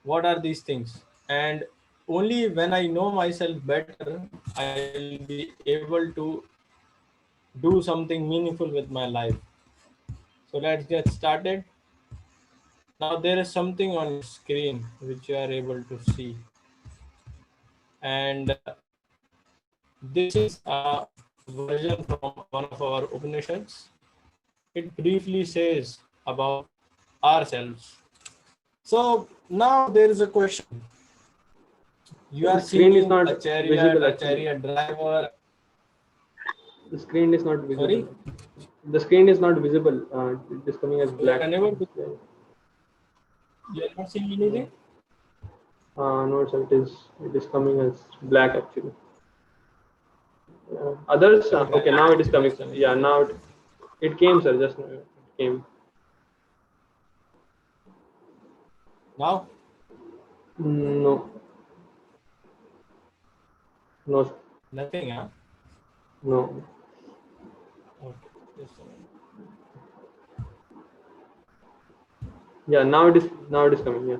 what are these things, and only when I know myself better I will be able to do something meaningful with my life. So let's get started. Now there is something on your screen which you are able to see, and this is a version from one of our Upanishads. It briefly says about ourselves. So now there is a question. You The are screen is seeing not a chariot, visible a actually. chariot driver. The screen is not visible. Sorry, The screen is not visible. It is coming as so you are black. unable to. Yeah. You are not seeing anything. No, sir, it is coming as black actually. Others, Let me try okay, now it is to coming. just Yeah, now it came, sir. Just now it came. now. No, no, Nothing, huh? no. Okay, just a minute. Yeah, now it is coming. Yeah.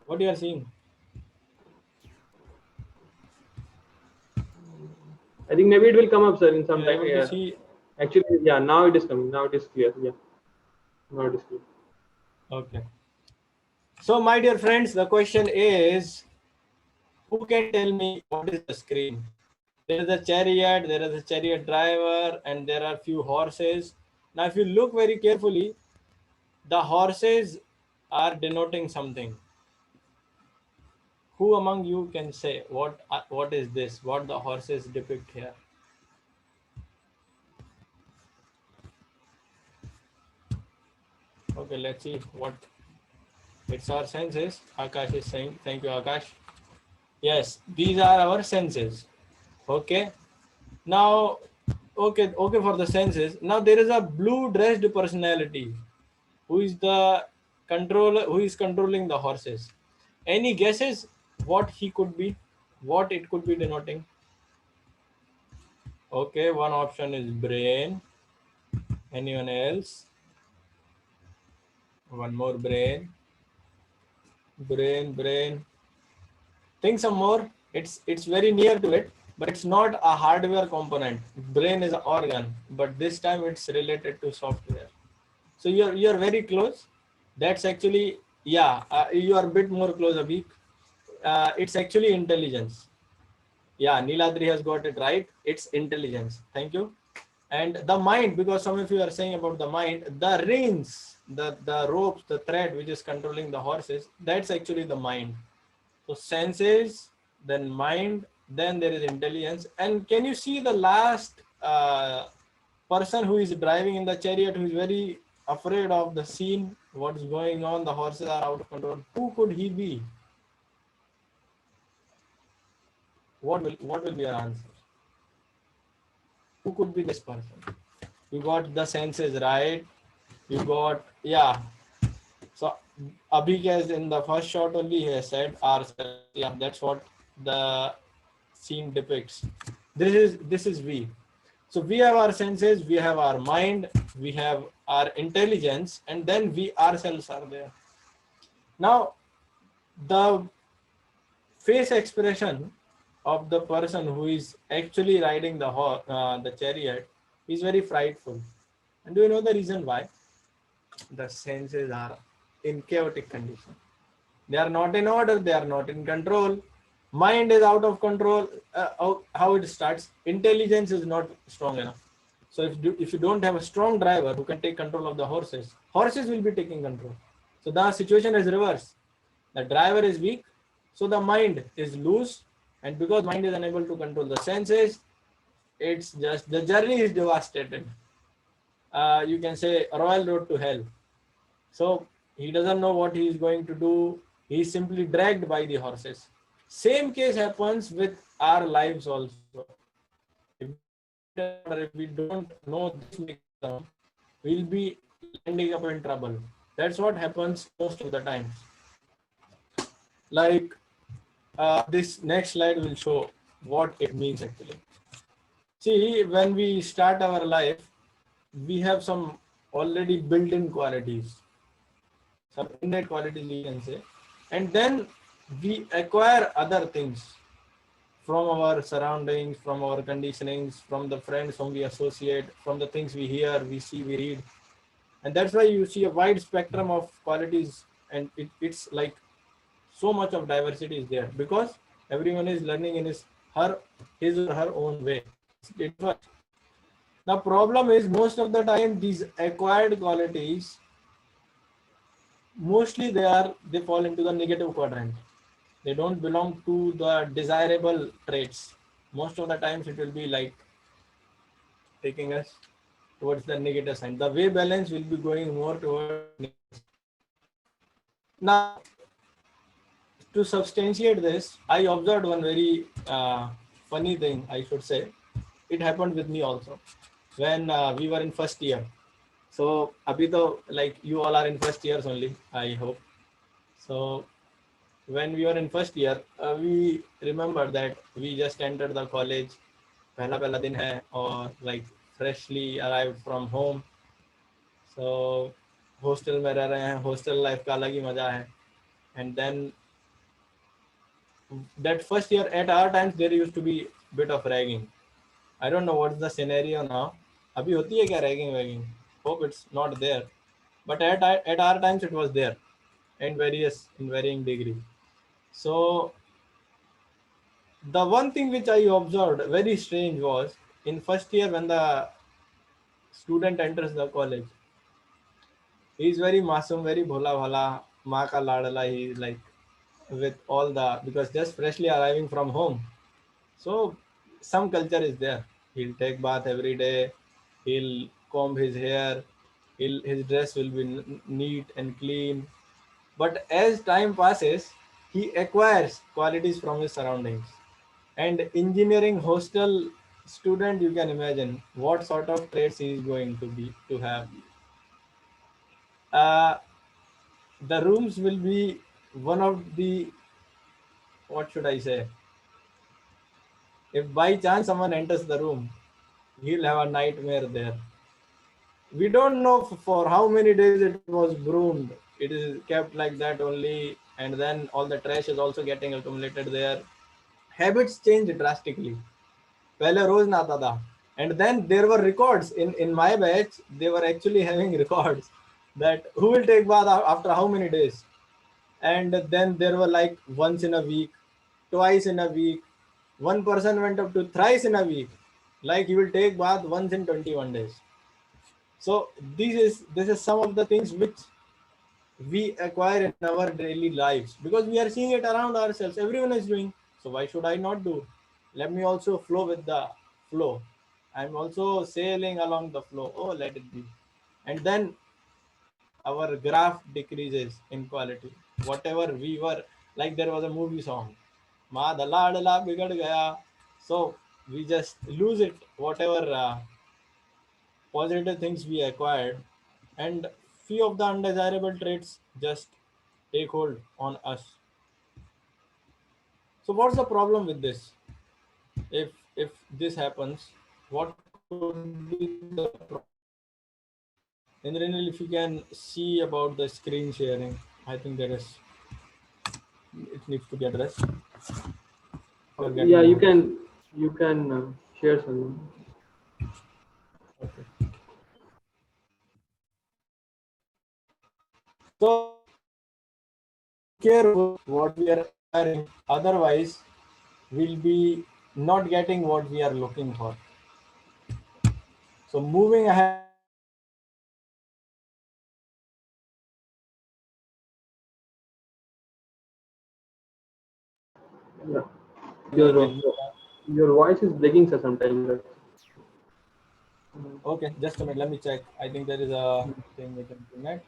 What you are seeing? I think maybe it will come up, sir, in some You are time. able to Yeah. see? Actually, yeah, now it is coming. Now it is clear. Yeah, now it is clear. Okay. So, my dear friends, the question is, who can tell me what is the screen? There is a chariot, there is a chariot driver, and there are few horses. Now, if you look very carefully, the horses are denoting something. Who among you can say what is this? What the horses depict here? Okay, let's see what it's our senses. Akash is saying, thank you, Akash. Yes, these are our senses. Okay. Now, okay for the senses. Now there is a blue dressed personality who is the controller, who is controlling the horses. Any guesses what he could be? What it could be denoting? Okay, one option is brain. Anyone else? One more brain. Brain. Think some more. It's very near to it, but it's not a hardware component. Brain is an organ, but this time it's related to software. So you're very close. That's actually, yeah, you are a bit more close, Abhi. It's actually intelligence. Yeah, Niladri has got it right. It's intelligence. Thank you. And the mind, because some of you are saying about the mind, the reins, the ropes, the thread which is controlling the horses, that's actually the mind. So senses, then mind, then there is intelligence. And can you see the last person who is driving in the chariot, who is very afraid of the scene, what is going on, the horses are out of control? Who could he be? What will be your answer? Who could be this person? You got the senses right. You got, yeah. So Abhi has in the first shot only he has said ourselves. Yeah, that's what the scene depicts. This is we. So we have our senses, we have our mind, we have our intelligence, and then we ourselves are there. Now the face expression of the person who is actually riding the chariot is very frightful. And do you know the reason why? The senses are in chaotic condition. They are not in order, they are not in control. Mind is out of control. How it starts? Intelligence is not strong enough. So if you don't have a strong driver who can take control of the horses, horses will be taking control. So the situation is reversed. The driver is weak, so the mind is loose, and because mind is unable to control the senses, it's just the journey is devastated. You can say a royal road to hell. So he doesn't know what he is going to do. He is simply dragged by the horses. Same case happens with our lives also. If we don't have it in order, if we don't know this mechanism, we'll be ending up in trouble. That's what happens most of the times. Like this next slide will show what it means actually. See, when we start our life, we have some already built-in qualities, some innate qualities you can say, and then we acquire other things from our surroundings, from our conditionings, from the friends whom we associate, from the things we hear, we see, we read. And that's why you see a wide spectrum of qualities, and it's like so much of diversity is there because everyone is learning in his or her own way. It was. The problem is most of the time these acquired qualities mostly they fall into the negative quadrant. They don't belong to the desirable traits. Most of the times it will be like taking us towards the negative side. The way balance will be going more towards negative. Now, to substantiate this, I observed one very funny thing, I should say. It happened with me also when we were in first year. So, abhi to, like you all are in first years only, I hope. So, when we were in first year, we remember that we just entered the college. पहला पहला दिन है और like freshly arrived from home. So, hostel में रह रहे हैं. Hostel life का अलग ही मजा है. And then that first year at our times there used to be bit of ragging. I don't know what's the scenario now. अभी होती है क्या ragging wagging? Hope it's not there. But at our times it was there, in varying degree. So the one thing which I observed very strange was in first year when the student enters the college, he is very masum, very bhola bhala, maa ka ladala. He is like with all the because just freshly arriving from home. So some culture is there. He'll take bath every day. He'll comb his hair. His dress will be neat and clean. But as time passes, he acquires qualities from his surroundings. And engineering hostel student, you can imagine what sort of traits he is going to have. Uh, the rooms will be one of the, what should I say? If by chance someone enters the room, he'll have a nightmare there. We don't know for how many days it was broomed. It is kept like that only, and then all the trash is also getting accumulated there. Habits change drastically. पहले रोज नहाता था. And then there were records in my batch. They were actually having records that who will take bath after how many days. And then there were like once in a week, twice in a week. One person went up to thrice in a week. Like he will take bath once in 21 days. So this is some of the things which we acquire in our daily lives because we are seeing it around ourselves. Everyone is doing. So why should I not do? Let me also flow with the flow. I'm also sailing along the flow. Oh, let it be. And then our graph decreases in quality. Whatever we were, like there was a movie song, Ma Daladala Bigad Gaya. So we just lose it, whatever positive things we acquired, and few of the undesirable traits just take hold on us. So what's the problem with this? If this happens, what could be the problem? Indranil, if you can see about the screen sharing, I think it needs to be addressed. Yeah, you can share something. Okay. So care what we are acquiring, otherwise we'll be not getting what we are looking for. So moving ahead. Yeah. Your voice is breaking sir sometimes. Okay, just a minute. Let me check. I think there is a thing with internet.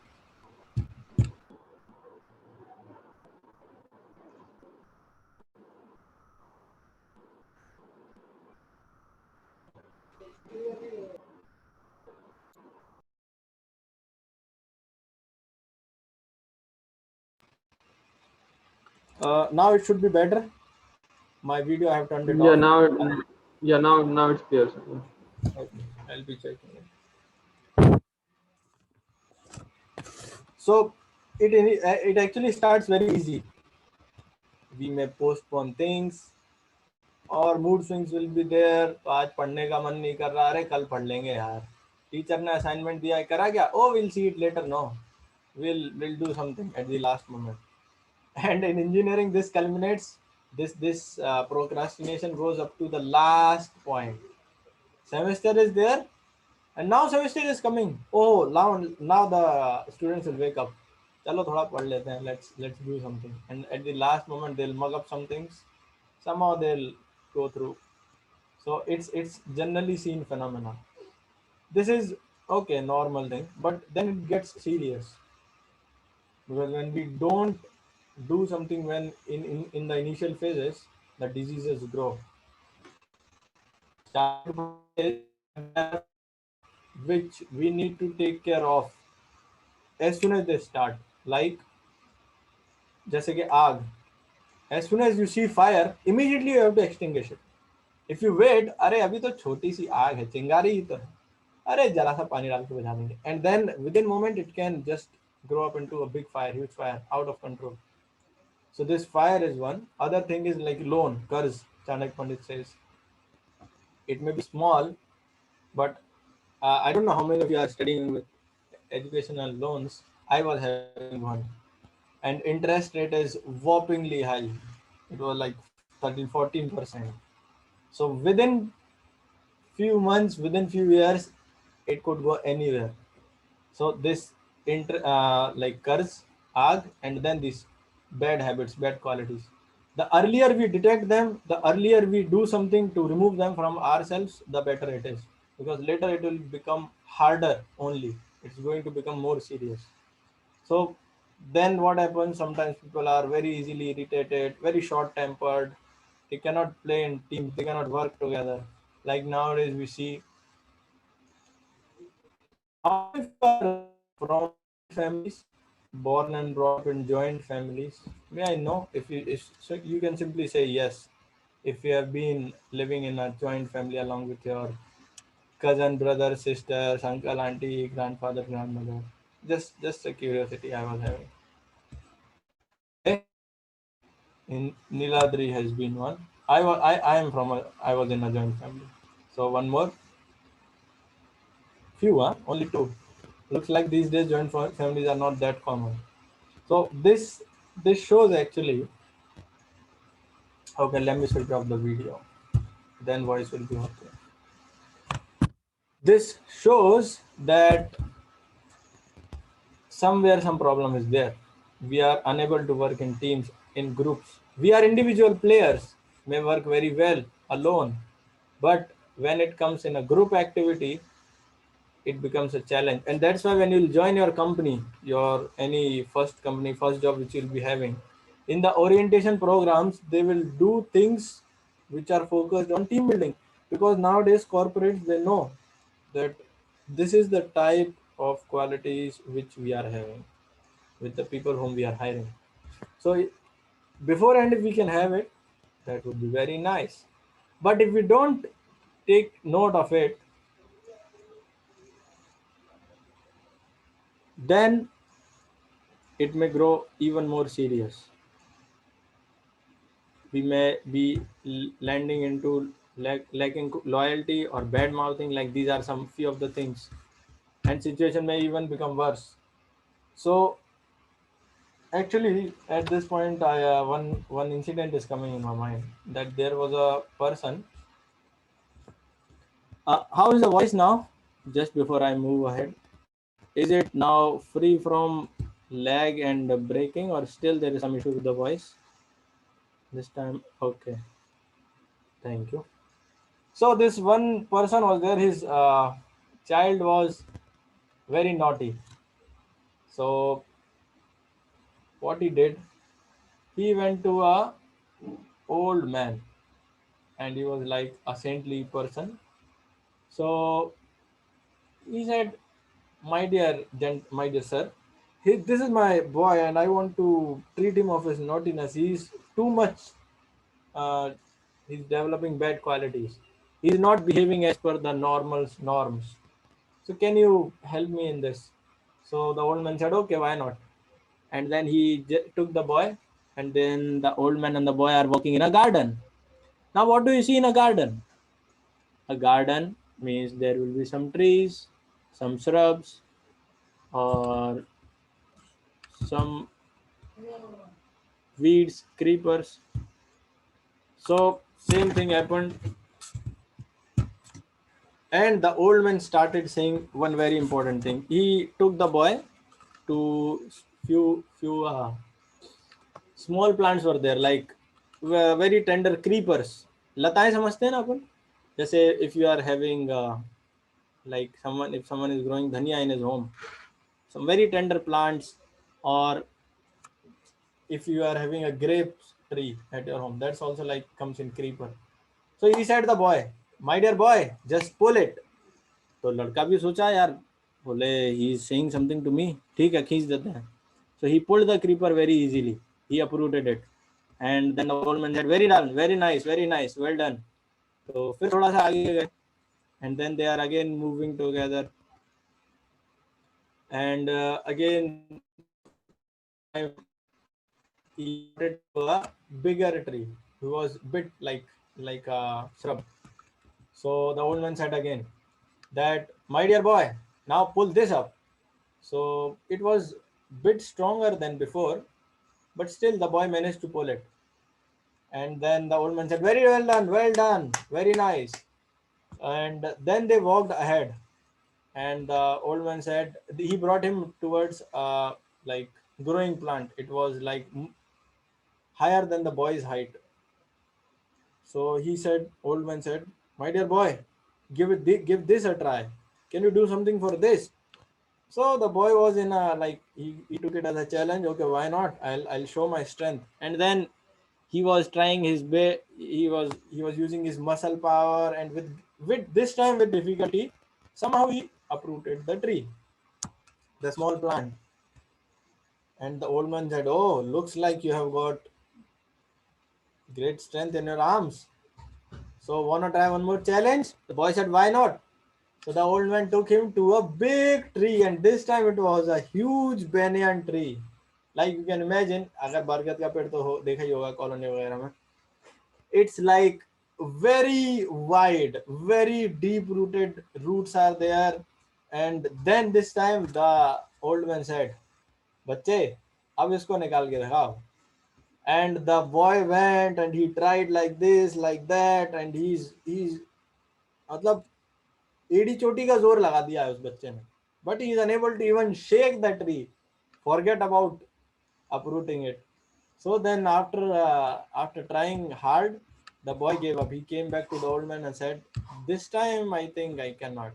Now it should be better. My video, I have turned it Yeah, off. now it's clear, sir. Yeah. Okay, I'll be checking it. So it actually starts very easy. We may postpone things और mood swings will be there. तो आज पढ़ने का मन नहीं कर रहा, अरे कल पढ़ लेंगे यार. टीचर ने असाइनमेंट दिया है, करा क्या? Oh we'll see it later. No, we'll do something at the last moment. And in engineering this culminates, this procrastination goes up to the last point. Semester is there and now semester is coming. Oh, now the students will wake up. Chalo thoda pad lete hain, let's do something. And at the last moment they'll mug up some things, somehow they'll go through. So it's generally seen phenomena. This is okay, normal thing, but then it gets serious. Because when we don't do something when in the initial phases, the diseases grow. Which we need to take care of as soon as they start. Like, जैसे कि आग. As soon as you see fire, immediately you have to extinguish it. If you wait, अरे अभी तो छोटी सी आग है, चिंगारी ही तो है, अरे जरा सा पानी डाल के बुझा देंगे. And then within moment it can just grow up into a big fire, huge fire, out of control. So this fire is one. Other thing is like loan, कर्ज. Chanakya Pandit says it may be small, but I don't know how many of you are studying with educational loans. I was having one, and interest rate is whoppingly high. It was like 13-14%. So within few months, within few years, it could go anywhere. So this like कर्ज, आग, and then these bad habits, bad qualities. The earlier we detect them, the earlier we do something to remove them from ourselves, the better it is. Because later it will become harder only. It's going to become more serious. So then what happens? Sometimes people are very easily irritated, very short tempered. They cannot play in teams, they cannot work together. Like nowadays we see. How if you are from families, born and brought up in joint families? May I know if so you can simply say yes. If you have been living in a joint family along with your cousin, brother, sisters, uncle, auntie, grandfather, grandmother. Just a curiosity I was having. Okay, in Niladri has been one. I am from I was in a joint family. So one more. Few, huh? Only two. Looks like these days joint families are not that common. So this shows actually. Okay, let me switch off the video. Then voice will be okay. This shows that somewhere some problem is there. We are unable to work in teams, in groups. We are individual players, may work very well alone, but when it comes in a group activity, it becomes a challenge. And that's why when you'll join your company, your any first company, first job which you'll be having, in the orientation programs, they will do things which are focused on team building. Because nowadays corporates, they know that this is the type of qualities which we are having with the people whom we are hiring. So beforehand, if we can have it, that would be very nice. But if we don't take note of it, then it may grow even more serious. We may be landing into lacking loyalty or bad mouthing. Like these are some few of the things, and situation may even become worse. So actually, at this point, I one incident is coming in my mind that there was a person. How is the voice now? Just before I move ahead, is it now free from lag and breaking, or still there is some issue with the voice? This time, okay. Thank you. So this one person was there. His child was very naughty. So what he did, he went to a old man, and he was like a saintly person. So he said, my dear sir, this is my boy, and I want to treat him of his naughtiness. He's too much. Uh, he's developing bad qualities. He's not behaving as per the normal norms. So can you help me in this? So the old man said, okay, why not? And then he took the boy, and then the old man and the boy are walking in a garden. Now, what do you see in a garden? A garden means there will be some trees, some shrubs, or some weeds, creepers. So, same thing happened. And the old man started saying one very important thing. He took the boy to few small plants were there, like very tender creepers. लताएं समझते हैं ना अपन, जैसे if you are having like someone is growing dhania in his home, some very tender plants, or if you are having a grape tree at your home, that's also like comes in creeper. So he said the boy, my dear boy, just pull it. तो लड़का भी सोचा यार, बोले he is saying something to me, ठीक है खींच देते हैं. So he pulled the creeper very easily. He uprooted it. And then the old man said, very done, very nice, well done. तो फिर थोड़ा सा आगे गए. And then they are again moving together. And again he wanted to a bigger tree. He was bit like a shrub. So the old man said again that, my dear boy, now pull this up. So it was bit stronger than before, but still the boy managed to pull it. And then the old man said, very well done, very nice. And then they walked ahead. And the old man said, he brought him towards like growing plant. It was like higher than the boy's height. So he said, old man said, my dear boy, give this a try. Can you do something for this? So the boy was in a like he took it as a challenge. Okay, why not? I'll show my strength. And then he was trying his best. He was using his muscle power, and with this time with difficulty, somehow he uprooted the tree, the small plant. And the old man said, "Oh, looks like you have got great strength in your arms. So wanna try one more challenge?" The boy said, "Why not?" So the old man took him to a big tree, and this time it was a huge banyan tree. Like you can imagine, अगर बरगद का पेड़ तो देखा ही होगा colony वगैरह में. It's like very wide, very deep rooted roots are there. And then this time the old man said, "बच्चे, अब इसको निकाल के दिखाओ." And the boy went and he tried like this, like that, and he's मतलब एड़ी चोटी का जोर लगा दिया है उस बच्चे ने. But he is unable to even shake the tree. Forget about uprooting it. So then after trying hard, the boy gave up. He came back to the old man and said, "This time I think I cannot."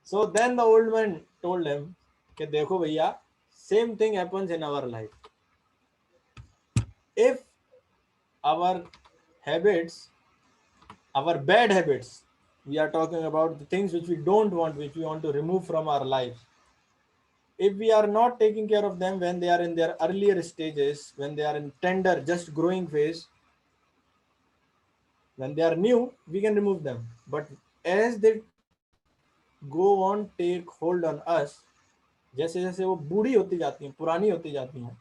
So then the old man told him कि देखो भैया, same thing happens in our life. If our habits, our bad habits, we are talking about the things which we don't want, which we want to remove from our lives. If we are not taking care of them when they are in their earlier stages, when they are in tender, just growing phase, when they are new, we can remove them. But as they go on, take hold on us, जैसे जैसे वो बूढ़ी होती जाती हैं, पुरानी होती जाती हैं,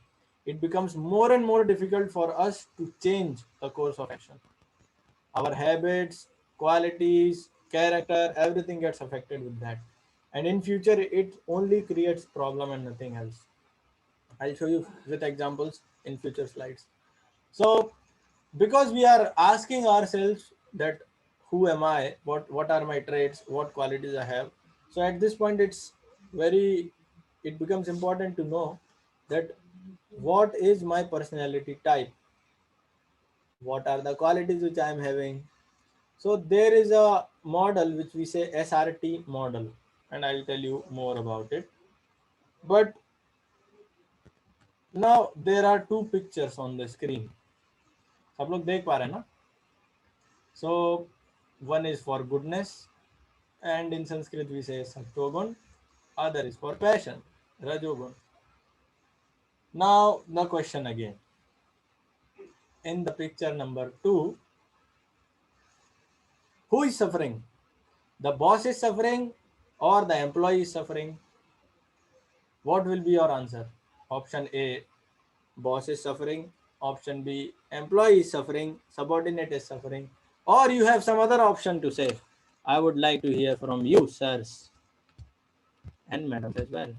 it becomes more and more difficult for us to change the course of action. Our habits, qualities, character, everything gets affected with that. And in future, it only creates problem and nothing else. I'll show you with examples in future slides. So because we are asking ourselves that who am I, what are my traits, what qualities I have. So at this point it becomes important to know that what is my personality type, what are the qualities which I am having. So there is a model which we say SRT model, and I'll tell you more about it. But now there are two pictures on the screen. सब लोग देख पा रहे हैं ना? So one is for goodness, and in Sanskrit we say Sattvagun. Other is for passion, Rajogun. Now the question again. In the picture number 2, who is suffering? The boss is suffering or the employee is suffering? What will be your answer? Option A, boss is suffering. Option B, employee is suffering, subordinate is suffering. Or you have some other option to say. I would like to hear from you, sirs and madams as well.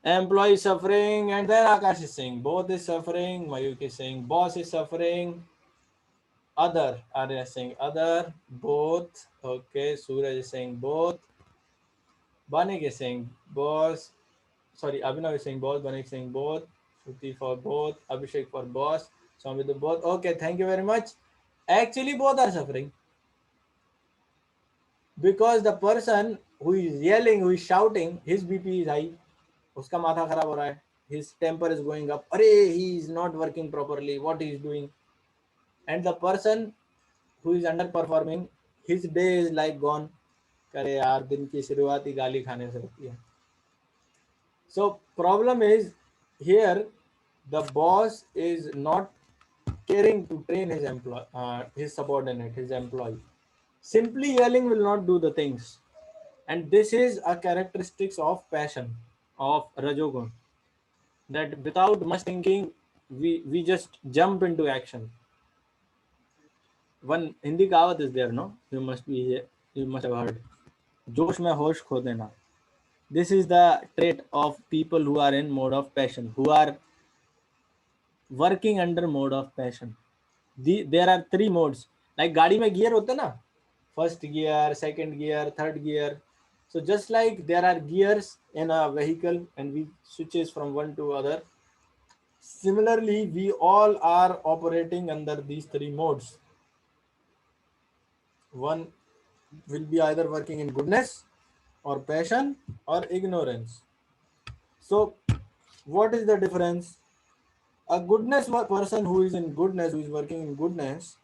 Employee suffering, and then Akash is saying both is suffering. Mayuk is saying boss is suffering. Other, Arya is saying other, both. Okay, Suraj is saying both. Banik is saying boss. Sorry, Abhinav is saying both. Banik is saying both. Shruti for both. Abhishek for boss. Swami the both. Okay, thank you very much. Actually, both are suffering because the person who is yelling, who is shouting, his BP is high. उसका माथा खराब हो रहा है. His temper is going up. अरे, he is not working properly. What he is doing? And the person who is underperforming, his day is like gone. करे यार, दिन की शुरुआत ही गाली खाने से होती है. So problem is here, the boss is not caring to train his employee, his subordinate, his employee. Simply yelling will not do the things, and this is a characteristics of passion, of rajogun. That without much thinking, we just jump into action. One Hindi कहावत is there, no? You must have heard. जोश में होश खो देना. This is the trait of people who are in mode of passion, who are working under mode of passion. There are three modes. Like गाड़ी में gear होते ना, first gear, second gear, third gear. So just like there are gears in a vehicle and we switches from one to other, similarly we all are operating under these three modes. One will be either working in goodness or passion or ignorance. So what is the difference? A goodness person who is in goodness, who is working in goodness,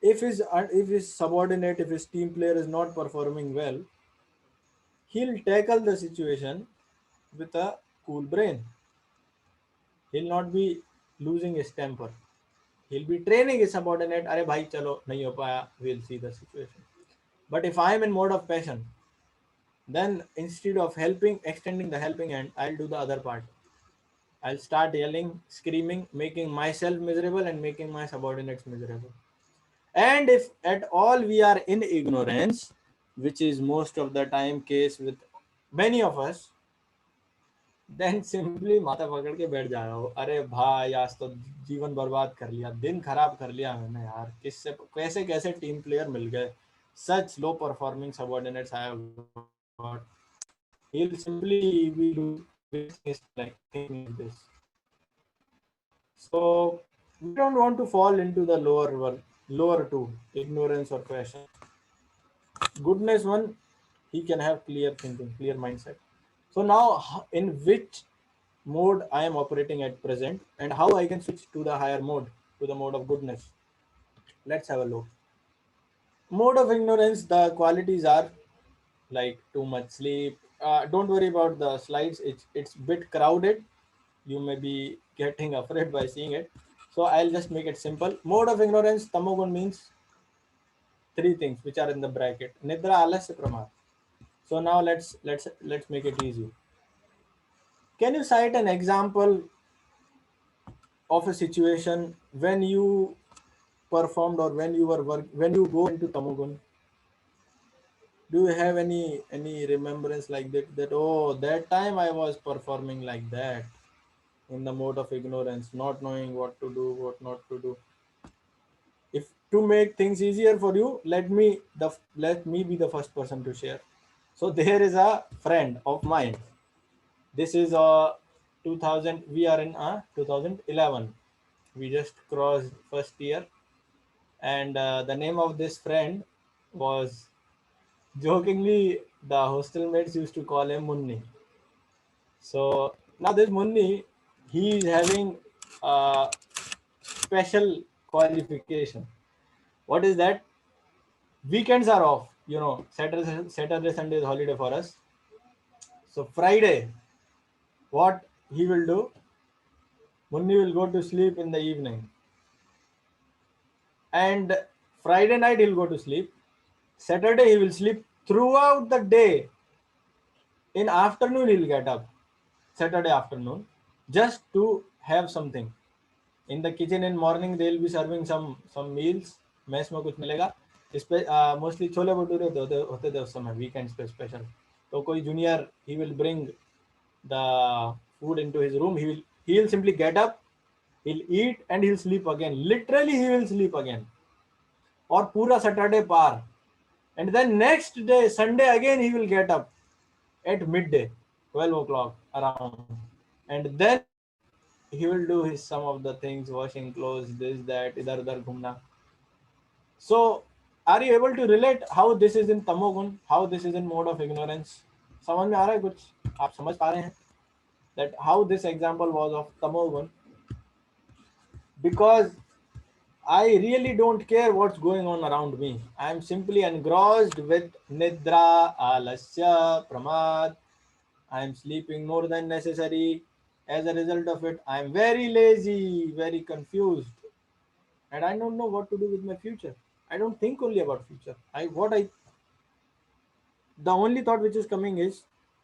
if his subordinate, if his team player is not performing well, he'll tackle the situation with a cool brain. He'll not be losing his temper. He'll be training his subordinate. अरे भाई चलो नहीं हो पाया. We'll see the situation. But if I am in mode of passion, then instead of helping, extending the helping hand, I'll do the other part. I'll start yelling, screaming, making myself miserable and making my subordinates miserable. And if at all we are in ignorance, which is most of the time case with many of us, then simply माथा पकड़ के बैठ जा रहा हो. अरे भाई, आज तो जीवन बर्बाद कर लिया, दिन खराब कर लिया मैंने यार. किससे कैसे कैसे टीम प्लेयर मिल गए. Such low performing subordinates I have got. He'll simply be thinking like this. So we don't want to fall into the lower two, ignorance or passion. Goodness one, he can have clear thinking, clear mindset. So now, in which mode I am operating at present, and how I can switch to the higher mode, to the mode of goodness. Let's have a look. Mode of ignorance, the qualities are like too much sleep. Don't worry about the slides. It's bit crowded. You may be getting afraid by seeing it. So I'll just make it simple. Mode of ignorance, tamogun means three things which are in the bracket. Nidra, alasya, pramad. So now let's make it easy. Can you cite an example of a situation when you performed or when you when you go into tamogun? Do you have any remembrance like that? That oh, that time I was performing like that in the mode of ignorance, not knowing what to do, what not to do. If to make things easier for you, let me be the first person to share. So there is a friend of mine. This is a 2000. We are in 2011. We just crossed first year, and the name of this friend was, jokingly, the hostel mates used to call him Munni. So now this Munni, he is having a special qualification. What is that? Weekends are off. Saturday, Sunday is holiday for us. So Friday, what he will do? Munni will go to sleep in the evening, and Friday night he'll go to sleep. Saturday he will sleep throughout the day. In afternoon he'll get up. Saturday afternoon, just to have something. In the kitchen in morning they will be serving some meals. Mess में कुछ मिलेगा. इस पे mostly chole bhature होते थे उस समय weekends पे special. तो कोई junior he will bring the food into his room. He will simply get up, he'll eat and he'll sleep again. Literally he will sleep again. और पूरा Saturday par. And then next day Sunday again he will get up at midday, 12 o'clock around, and then he will do his some of the things, washing clothes, this that, idhar udhar ghumna. So are you able to relate how this is in tamogun, how this is in mode of ignorance? समझ में आ रहा है कुछ? आप समझ पा रहे हैं that how this example was of tamogun? Because I really don't care what's going on around me. I am simply engrossed with nidra, alasya, pramad. I am sleeping more than necessary. As a result of it, I am very lazy, very confused, and I don't know what to do with my future. I don't think only about future. The only thought which is coming is,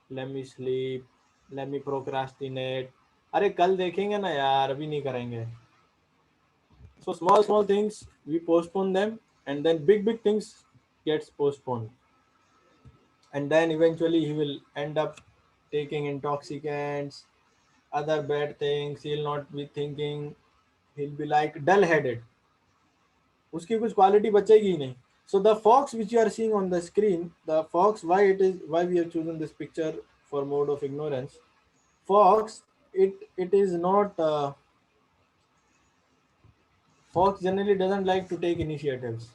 let me sleep, let me procrastinate. अरे कल देखेंगे ना यार, अभी नहीं करेंगे. So small things we postpone them, and then big things gets postponed, and then eventually he will end up taking intoxicants, other bad things. He'll not be thinking. He'll be like dull-headed. उसकी कुछ quality बचेगी ही नहीं. So the fox which you are seeing on the screen, the fox, why we have chosen this picture for mode of ignorance. Fox, it is not. Fox generally doesn't like to take initiatives.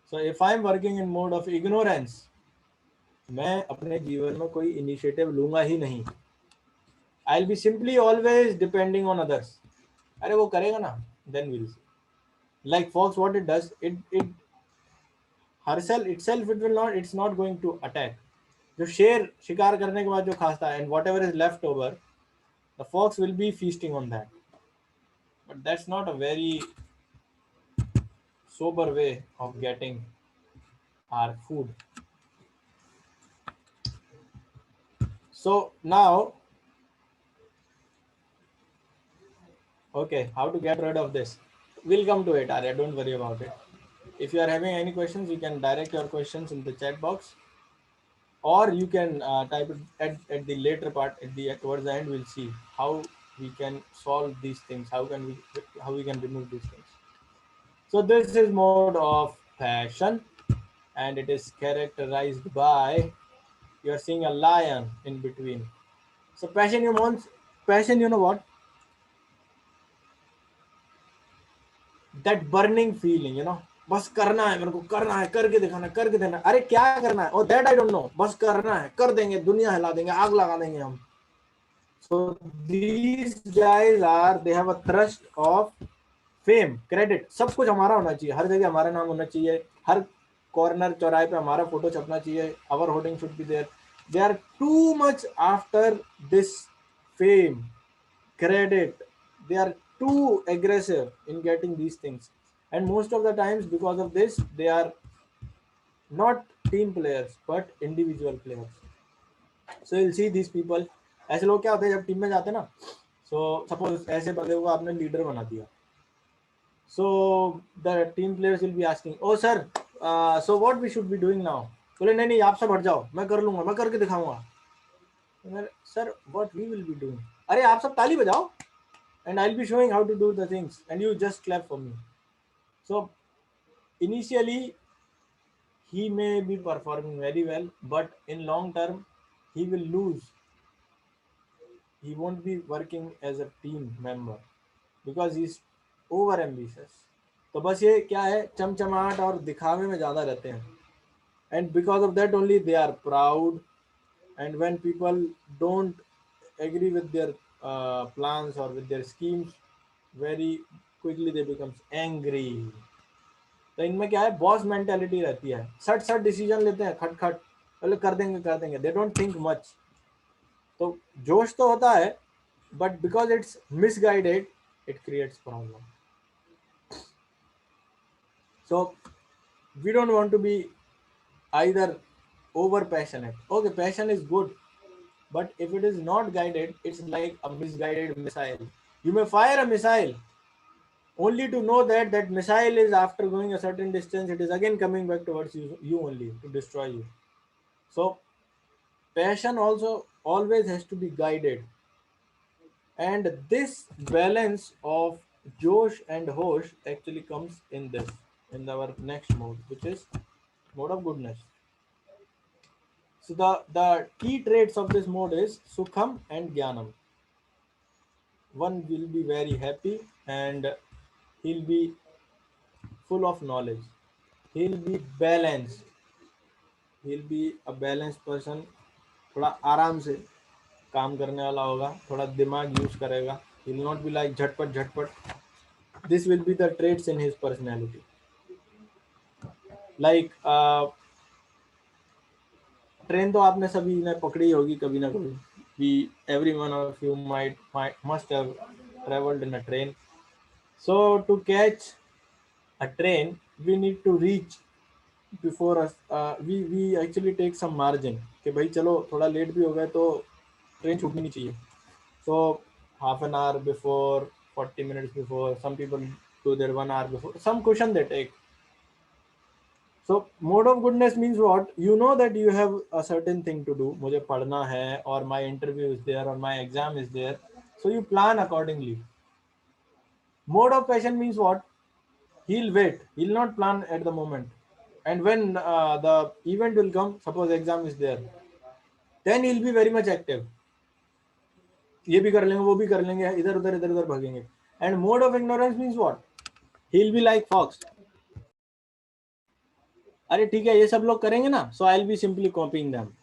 So if I'm working in mode of ignorance, मैं अपने जीवन में कोई initiative लूंगा ही नहीं. I'll be simply always depending on others. अरे वो करेगा ना, then we'll see. Like fox, what it does, it herself itself, it's not going to attack. जो शेर शिकार करने के बाद जो खाता है, and whatever is left over, the fox will be feasting on that. But that's not a very sober way of getting our food. So now, okay, how to get rid of this? We'll come to it, Arya. Don't worry about it. If you are having any questions, you can direct your questions in the chat box, or you can type it at the later part. Towards the end, we'll see how we can solve these things. How we can remove these things. So this is mode of passion, and it is characterized by, you are seeing a lion in between. So passion, you know what? That burning feeling, बस करना है, मेरे को करना है, करके दिखाना, करके देना. अरे क्या करना है? that I don't know. बस करना है, कर देंगे, दुनिया हिला देंगे, आग लगा देंगे हम. So these guys they have a thrust of fame, credit. सब कुछ हमारा होना चाहिए, हर जगह हमारा नाम होना चाहिए, हर कॉर्नर चौराहे पे हमारा फोटो छपना चाहिए. Our hoarding should be there. They are too much after this fame, credit. They are too aggressive in getting these things, and most of the times because of this they are not team players but individual players. So you'll see these people. ऐसे लोग क्या होते हैं जब team में जाते हैं ना, so suppose ऐसे बंदे को आपने लीडर बना दिया, so the team players will be asking, oh sir, so what we should be doing now? बोले नहीं नहीं, आप सब हट जाओ, मैं कर लूंगा, मैं करके दिखाऊंगा. Sir what we will be doing? अरे आप सब ताली बजाओ, and I'll be showing how to do the things, and you just clap for me. So initially he may be performing very well, but in long term he will lose. He won't be working as a team member because he's over ambitious. तो बस ये क्या है, चमचमाहट और दिखावे में ज्यादा रहते हैं, and because of that only they are proud, and when people don't agree with their plans or with their schemes, very quickly they becomes angry. तो इनमें क्या है, बॉस मेंटालिटी रहती है, सट सट डिसीजन लेते हैं, खट खट, पहले कर देंगे, दे डोंट थिंक मच. तो जोश तो होता है, but because it's misguided it creates problem. So we don't want to be either over passionate. Okay, passion is good, But if it is not guided, it's like a misguided missile. You may fire a missile only to know that that missile is, after going a certain distance, it is again coming back towards you only to destroy you. So passion also always has to be guided, and this balance of Josh and Hosh actually comes in this, in our next mode, which is mode of goodness. So the key traits of this mode is Sukham and Jnanam. One will be very happy and he'll be full of knowledge. He'll be balanced. He'll be a balanced person. थोड़ा आराम से काम करने वाला होगा, थोड़ा दिमाग use करेगा. He'll not be like झटपट झटपट. This will be the traits in his personality. Like train तो आपने सभी ने पकड़ी होगी कभी ना कभी. We every one of you might must have traveled in a train. So to catch a train, we need to reach before us. We actually take some margin कि भाई चलो थोड़ा लेट भी हो गए तो ट्रेन छूटनी नहीं चाहिए. So half an hour before, 40 minutes before, some people do their 1 hour before, some cushion they take. So mode of goodness means what? You know that you have a certain thing to do. मुझे पढ़ना है, or my interview is there, or my exam is there. So you plan accordingly. Mode of passion means what? He'll wait. He'll not plan at the moment. And when the event will come, suppose exam is there, then he'll be very much active. ये भी कर लेंगे, वो भी कर लेंगे, इधर उधर भागेंगे. And mode of ignorance means what? He'll be like fox. अरे ठीक है, ये सब लोग करेंगे ना, so I'll be simply copying them.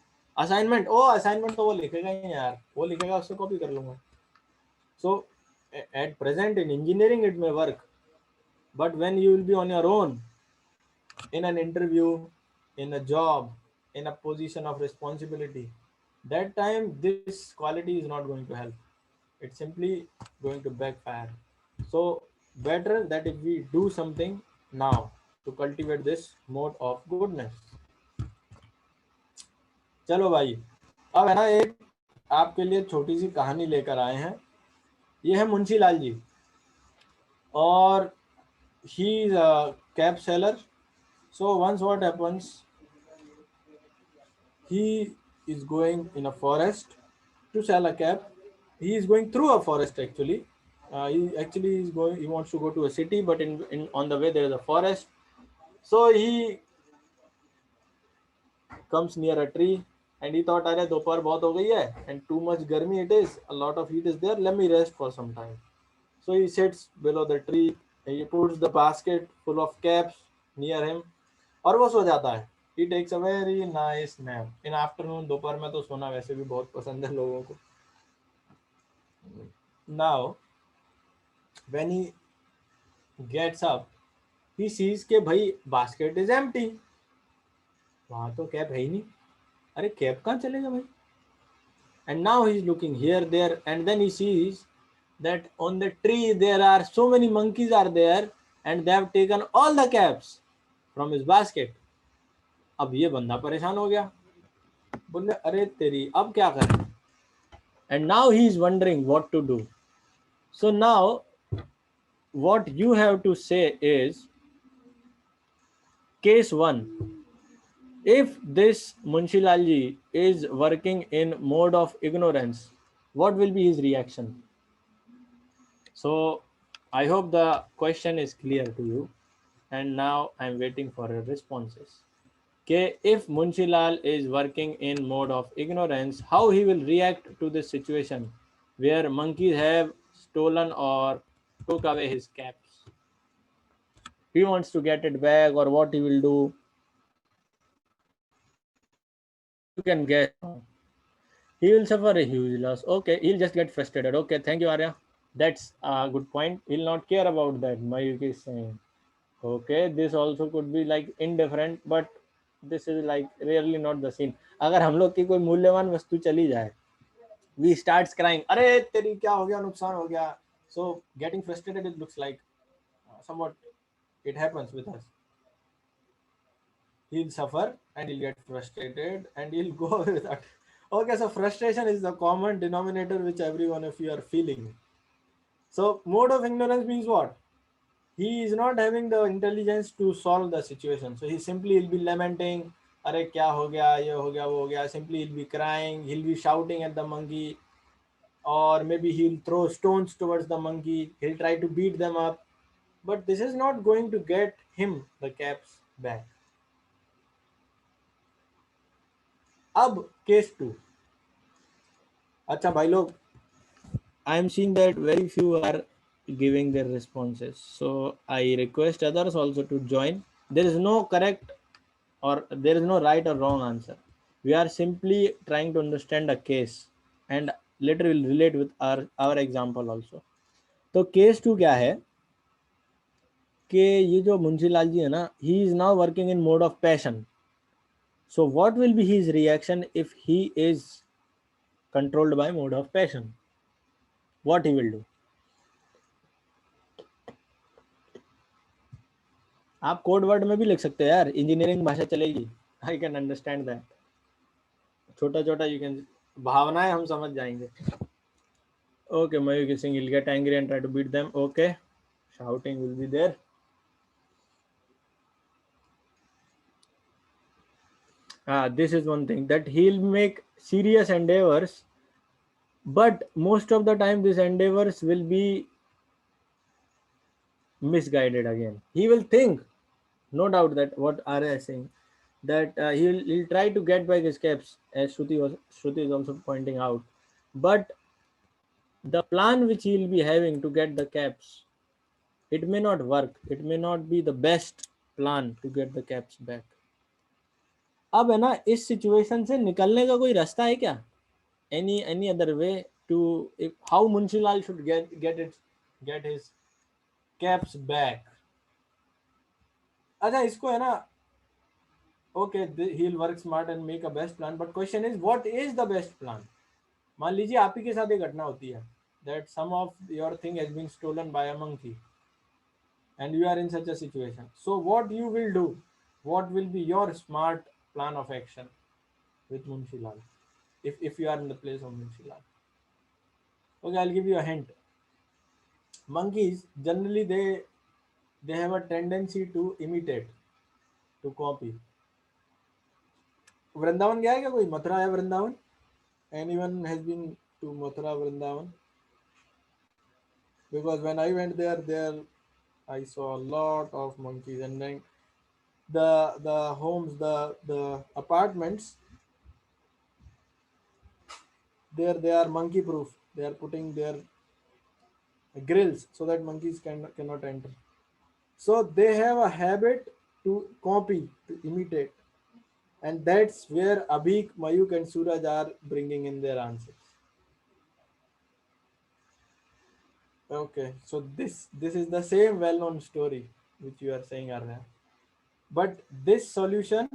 Assignment, O assignment तो वो लिखेगा ही यार, वो लिखेगा उससे कॉपी कर लूंगा. So at present in engineering it may work, but when you will be on your own in an interview, in a job, in a position of responsibility, that time this quality is not going to help. It's simply going to backfire. So better that if we do something now to cultivate this mode of goodness. चलो भाई, अब है ना एक आपके लिए छोटी सी कहानी लेकर आए हैं. ये है मुंशी लाल जी, और he is a cab seller. So once what happens, he is going in a forest to sell a cab. He is going through a forest actually. He actually is going. He wants to go to a city, but in on the way there is a forest. So he comes near a tree and he thought, "अरे दोपहर बहुत हो गई है and too much गर्मी it is. A lot of heat is there. Let me rest for some time." So he sits below the tree. He puts the basket full of caps near him और वो सो जाता है. He takes a very nice nap in afternoon. दोपहर में तो सोना वैसे भी बहुत पसंद है लोगों को. Now when he gets up, he sees के भाई basket is empty. वहां तो कैप है ही नहीं. अरे कैप कहाँ चलेगा भाई? And now he's looking here, there, and then he sees that on the tree there are so many monkeys are there, and they have taken all the caps from his basket. अब ये बंदा परेशान हो गया, बोले अरे तेरी अब क्या करें? And now he is wondering what to do. So now what you have to say is, case 1, if this Munshi Lalji is working in mode of ignorance, what will be his reaction? So I hope the question is clear to you, and now I'm waiting for your responses. Okay, if Munshi Lal is working in mode of ignorance, how he will react to this situation where monkeys have stolen or took away his caps? He wants to get it back, or what he will do? You can guess. He will suffer a huge loss. Okay, he'll just get frustrated. Okay, thank you, Arya. That's a good point. He'll not care about that. Mayuk is saying. Okay, this also could be like indifferent, but this is like really not the scene. अगर हम लोग की कोई मूल्यवान वस्तु चली जाए, we starts crying. अरे तेरी क्या हो गया, नुकसान हो गया. So getting frustrated, it looks like somewhat it happens with us. He'll suffer and he'll get frustrated and he'll go with that. Okay, so frustration is the common denominator which every one of you are feeling. So mode of ignorance means what? He is not having the intelligence to solve the situation. So he simply will be lamenting, अरे क्या हो गया, ये हो गया, वो हो गया. Simply he'll be crying, he'll be shouting at the monkey, or maybe he'll throw stones towards the monkey. He'll try to beat them up. But this is not going to get him the caps back. अब case 2. अच्छा भाई लोग, I am seeing that very few are giving their responses. So I request others also to join. There is no correct or there is no right or wrong answer. We are simply trying to understand a case and later we'll relate with our example also. तो case 2 क्या है कि ये जो मुंशीलाल जी है ना, he is now working in mode of passion. So what will be his reaction if he is controlled by mode of passion? What he will do? आप code word में भी लिख सकते हैं यार, इंजीनियरिंग भाषा चलेगी. I can understand that. छोटा छोटा यू कैन, भावनाएं हम समझ जाएंगे. Okay, Mayur Singh will get angry and try to beat them. Okay, shouting will be there. This is one thing, that he'll make serious endeavors, but most of the time these endeavors will be misguided again. He will think, no doubt, that what Arya is saying, that he'll try to get back his caps, as Shruti is also pointing out, but the plan which he'll be having to get the caps, it may not work. It may not be the best plan to get the caps back. अब है ना, इस situation से निकलने का कोई रास्ता है क्या? Any other way to, how Munshilal should get his caps back? अच्छा, इसको है ना, okay, he'll work smart and make a best plan, but question is, what is the best plan? मान लीजिए आप ही के साथ एक घटना होती है, that some of your thing has been stolen by a monkey and you are in such a situation. So what you will do? What will be your smart plan of action with Munshilal if you are in the place of Munshilal? Okay, I'll give you a hint. Monkeys generally they have a tendency to imitate, to copy. Vrindavan गया है क्या कोई? मथुरा या Vrindavan? Anyone has been to Mathura, Vrindavan? Because when I went there I saw a lot of monkeys, and then the homes, the apartments, there they are monkey proof. They are putting their grills so that monkeys cannot enter. So they have a habit to copy, to imitate, and that's where Abhik, Mayuk and Suraj are bringing in their answers. Okay, so this is the same well-known story which you are saying earlier, but this solution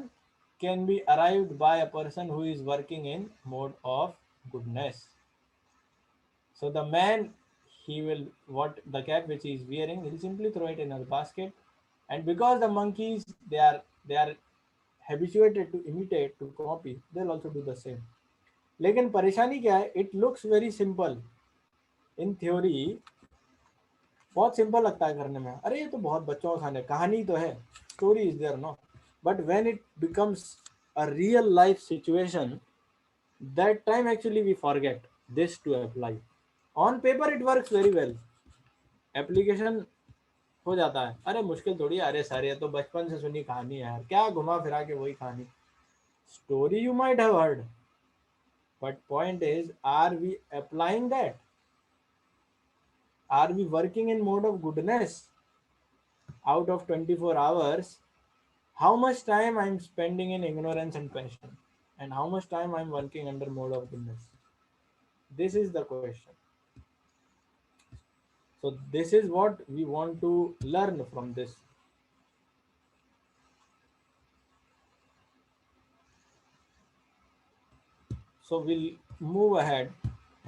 can be arrived by a person who is working in mode of goodness. So the man, he will, what the cap which he is wearing, he'll simply throw it in a basket, and because the monkeys, they are habituated to imitate, to copy, they'll also do the same. लेकिन परेशानी क्या है? It looks very simple in theory, बहुत simple लगता है करने में. अरे ये तो बहुत बच्चों का खाने, कहानी तो है, story is there, no. But when it becomes a real life situation, that time actually we forget this to apply. On paper it works very well, application हो जाता है. अरे मुश्किल थोड़ी, अरे सर ये तो बचपन से सुनी कहानी है यार, क्या घुमा फिरा के वही कहानी. Story you might have heard, but point is, are we applying that? Are we working in mode of goodness? Out of 24 hours, how much time I'm spending in ignorance and passion, and how much time I'm working under mode of goodness? This is the question. So this is what we want to learn from this. So we'll move ahead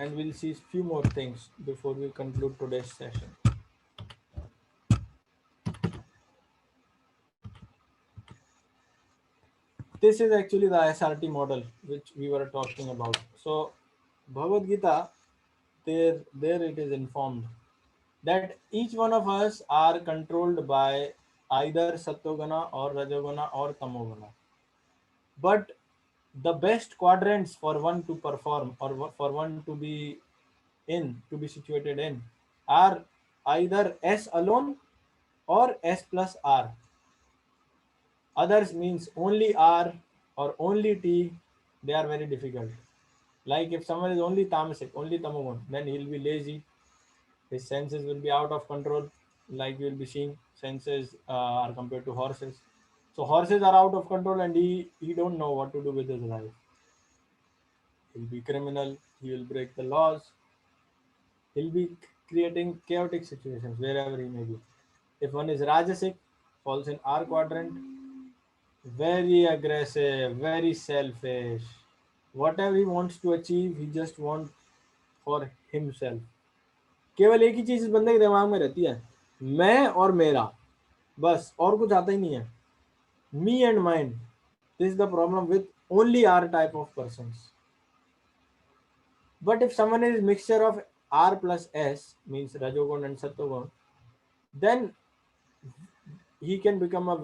and we'll see few more things before we conclude today's session. this is actually the SRT model which we were talking about. So Bhagavad Gita, there it is informed that each one of us are controlled by either Sattoguna or Rajoguna or Tamoguna. But the best quadrants for one to perform or for one to be in, to be situated in, are either S alone or S plus R. Others means only R or only T, they are very difficult. Like if someone is only tamasic, only tamogun, then he'll be lazy. His senses will be out of control. Like you'll be seeing, senses are compared to horses. So horses are out of control, and he don't know what to do with his life. He'll be criminal. He will break the laws. He'll be creating chaotic situations wherever he may be. If one is Rajasic, falls in R quadrant, very aggressive, very selfish. Whatever he wants to achieve, he just wants for himself. केवल एक ही चीज इस बंदे के दिमाग में रहती है, मैं और मेरा, बस, और कुछ आता ही नहीं है. Me and mine. This is the problem with only R type of persons. But if someone is mixture of R plus S, means Rajogun and Sattvagun, then he can become a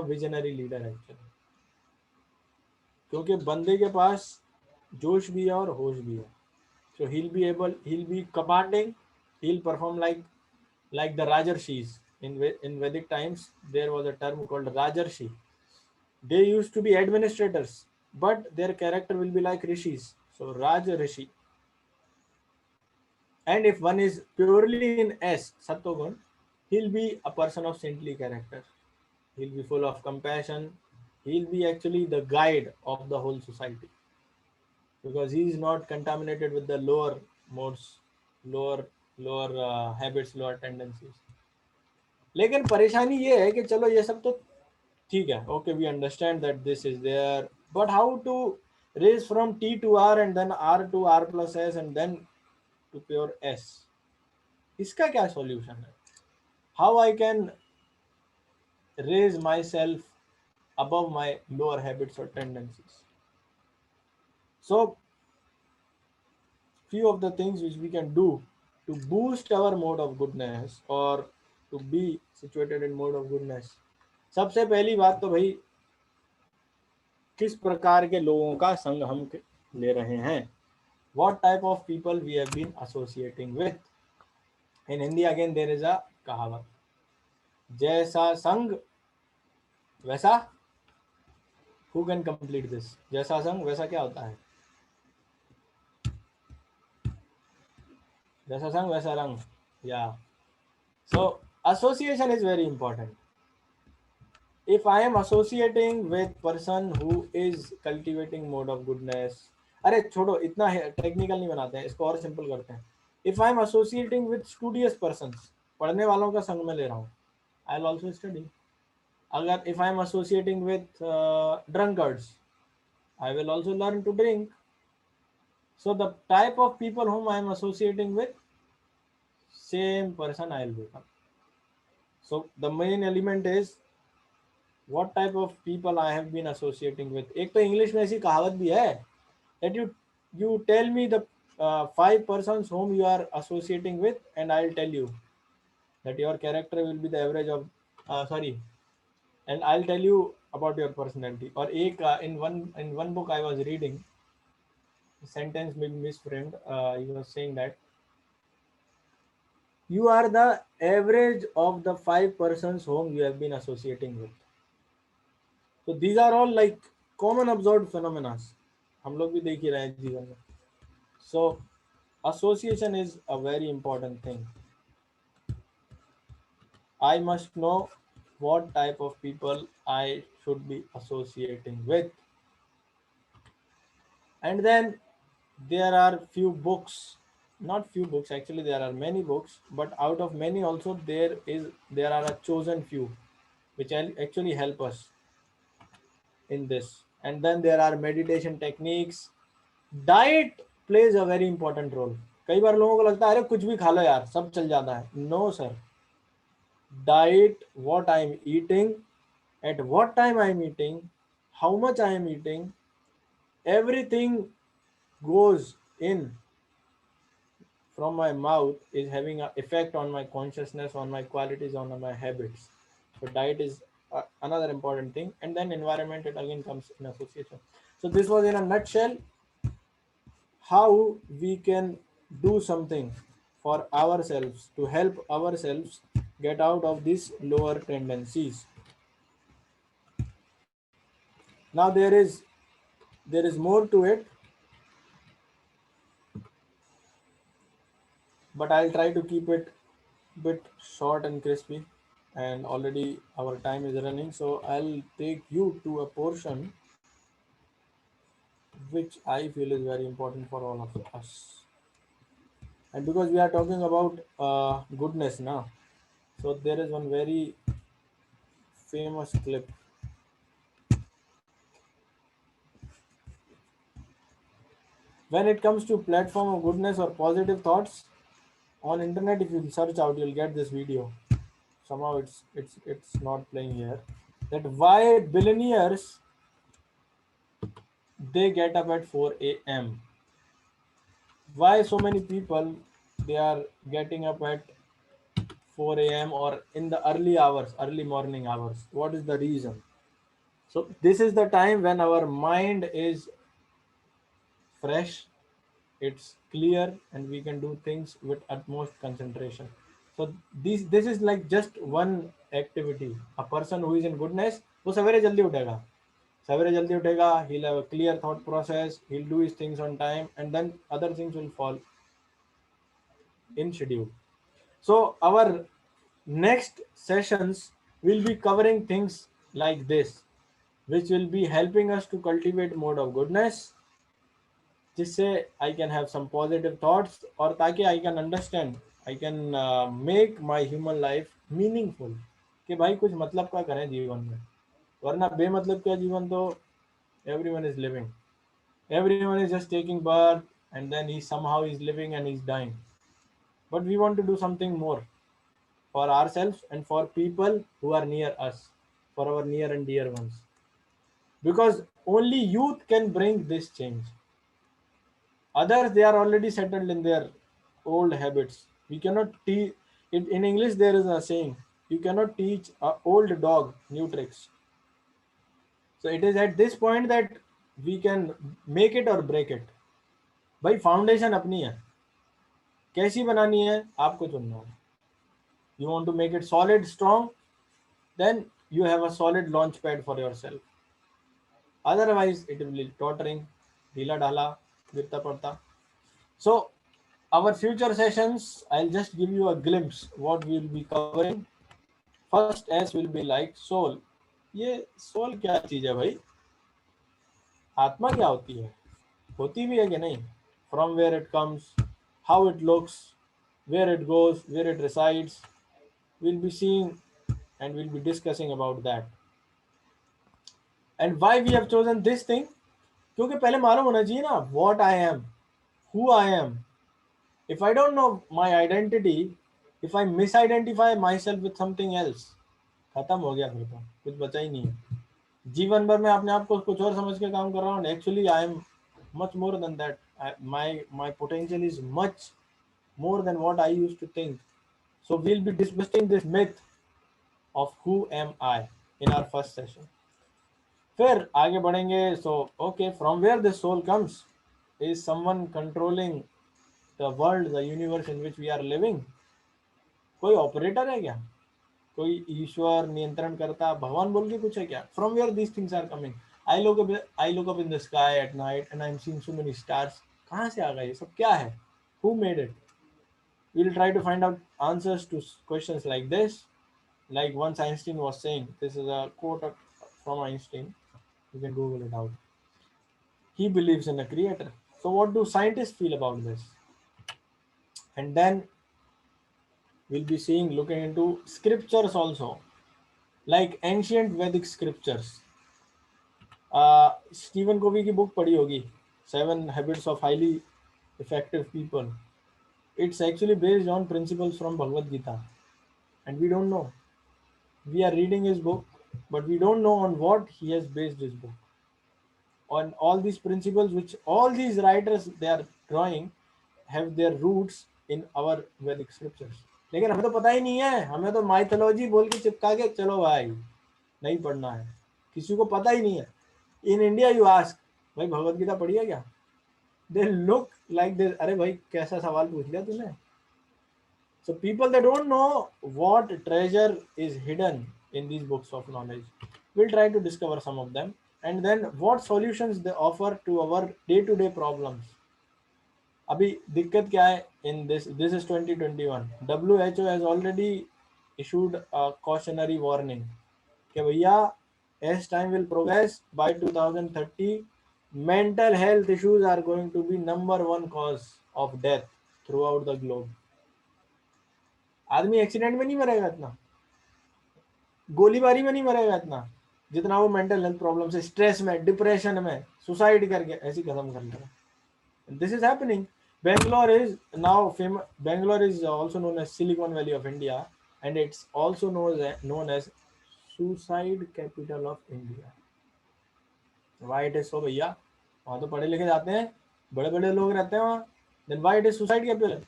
visionary leader actually. क्योंकि बंदे के पास जोश भी है और होश भी है. So he'll be commanding, he'll perform like the Rajarshis. In Vedic times, there was a term called Rajarshi. They used to be administrators, but their character will be like rishis. So Rajarishi. And if one is purely in S, Sattvagun, he'll be a person of saintly character. He'll be full of compassion. He'll be actually the guide of the whole society, because he is not contaminated with the lower modes, lower habits, lower tendencies. लेकिन परेशानी ये है कि चलो ये सब तो ठीक है, okay, we understand that this is there, but how to raise from T to R and then R to R plus S and then to pure S? इसका क्या solution है? How I can raise myself above my lower habits or tendencies? So few of the things which we can do to boost our mode of goodness or to be situated in mode of goodness. सबसे पहली बात तो भाई, किस प्रकार के लोगों का संग हम ले रहे हैं. What type of people we have been associating with. In Hindi again there is a कहावत, जैसा संग वैसा. Who can complete this? जैसा संग वैसा क्या होता है? जैसा संग वैसा रंग. Yeah. So association is very important. If I am associating with person who is cultivating mode of goodness, अरे छोड़ो, इतना टेक्निकल नहीं बनाते हैं, इसको और सिंपल करते हैं. If I am associating with studious persons, पढ़ने वालों का संग में ले रहा हूँ, I'll also study. अगर if I am associating with drunkards, I will also learn to drink. So the type of people whom I am associating with, same person I will become. So the main element is what type of people I have been associating with. एक तो English में ऐसी कहावत भी है that you tell me the 5 persons whom you are associating with and I'll tell you that your character will be the average of and I'll tell you about your personality. और एक in one book I was reading, sentence maybe misframed, he was saying that you are the average of the 5 persons whom you have been associating with. So these are all like common observed phenomena. हम लोग भी देख ही रहे हैं जीवन में. So association is a very important thing. I must know what type of people I should be associating with. And then there are few books, not few books, actually there are many books, but out of many also there are a chosen few which actually help us in this. And then there are meditation techniques. Diet plays a very important role. कई बार लोगों को लगता है अरे कुछ भी खा लो यार सब चल जाता है. No sir. Diet, what I am eating at what time I am eating, how much I am eating, everything goes in from my mouth is having an effect on my consciousness, on my qualities, on my habits. So diet is another important thing, and then environment it again comes in association. So this was in a nutshell how we can do something for ourselves to help ourselves get out of these lower tendencies. Now there is more to it, but I'll try to keep it bit short and crispy. And already our time is running, so I'll take you to a portion which I feel is very important for all of us. And because we are talking about goodness now, so there is one very famous clip. When it comes to platform of goodness or positive thoughts on internet, if you search out, you'll get this video. Somehow it's not playing here. That why billionaires they get up at 4 a.m. Why so many people they are getting up at 4 a.m. or in the early hours, early morning hours? What is the reason? So this is the time when our mind is fresh, it's clear, and we can do things with utmost concentration. So this is like just one activity. A person who is in goodness, वो सवेरे जल्दी उठेगा. सवेरे जल्दी उठेगा. He'll have a clear thought process. He'll do his things on time, and then other things will fall in schedule. So our next sessions will be covering things like this, which will be helping us to cultivate mode of goodness, जिससे I can have some positive thoughts और ताकि I can understand, I can make my human life meaningful. कि भाई कुछ मतलब का करें जीवन में, वरना बेमतलब का जीवन तो everyone is living. Everyone is just taking birth and then he somehow is living and he's dying. But we want to do something more for ourselves and for people who are near us, for our near and dear ones. Because only youth can bring this change. Others, they are already settled in their old habits. We cannot teach. In English, there is a saying: you cannot teach an old dog new tricks. So it is at this point that we can make it or break it. भाई foundation अपनी है, कैसी बनानी है आपको चुनना है. You want to make it solid, strong, then you have a solid launch pad for yourself. Otherwise, it will be tottering, ढीला ढाला, गिरता पड़ता. So our future sessions, I'll just give you a glimpse what we'll be covering. First S will be like soul. ये soul क्या चीज है भाई? आत्मा क्या होती भी है कि नहीं? From where it comes, how it looks, where it goes, where it resides. We'll be seeing and we'll be discussing about that. And why we have chosen this thing? क्योंकि पहले मालूम होना चाहिए ना what I am, who I am. If I don't know my identity, if I misidentify myself with something else, खत्म हो गया, फिर तो कुछ बचा ही नहीं है. जीवन भर मैं अपने आप को कुछ और समझ के काम कर रहा हूँ. Actually I am much more than that. My potential is much more than what I used to think. So we'll be discussing this myth of who am I in our first session. फिर आगे बढ़ेंगे. So okay, from where the soul comes, is someone controlling the world, the universe in which we are living? कोई operator है क्या? कोई ईश्वर नियंत्रण करता भगवान बोल के कुछ है क्या? From where these things are coming? I look up in the sky at night and I'm seeing so many stars. कहाँ से आ गए ये सब? क्या है? Who made it? We'll try to find out answers to questions like this. Like once Einstein was saying, this is a quote from Einstein. You can Google it out. He believes in a creator. So what do scientists feel about this? And then we'll be seeing, looking into scriptures also, like ancient Vedic scriptures. Steven Covey की book पढ़ी होगी, 7 Habits of Highly Effective People. It's actually based on principles from Bhagavad Gita, and we don't know. We are reading his book, but we don't know on what he has based his book. On all these principles which all these writers they are drawing have their roots in our Vedic scriptures. लेकिन हमें तो पता ही नहीं है, हमें तो mythology बोल के चिपका के चलो भाई नहीं पढ़ना है, किसी को पता ही नहीं है. इन इंडिया यू आस्क भाई भगवत गीता पढ़ी है क्या, दे लुक लाइक दिस, अरे भाई कैसा सवाल पूछ लिया तूने. So people they don't know what treasure is hidden in these books of knowledge. We'll try to discover some of them, and then what solutions they offer to our day-to-day problems. अभी दिक्कत क्या है in this is 2021. WHO has already issued a cautionary warning कि भैया as time will progress by 2030 mental health issues are going to be number one cause of death throughout the globe. आदमी accident में नहीं मरेगा इतना, गोलीबारी में नहीं मरेगा इतना जितना वो मेंटल हेल्थ प्रॉब्लम से, स्ट्रेस में, डिप्रेशन में, सुसाइड करके ऐसी खत्म कर लेगा. This is happening. Bangalore is now famous. Bangalore is also known as Silicon Valley of India, and it's also known as suicide capital of India. Why it is so भैया, वहाँ तो पढ़े लिखे जाते हैं, बड़े बड़े लोग रहते हैं वहाँ. Then why it is suicide capital?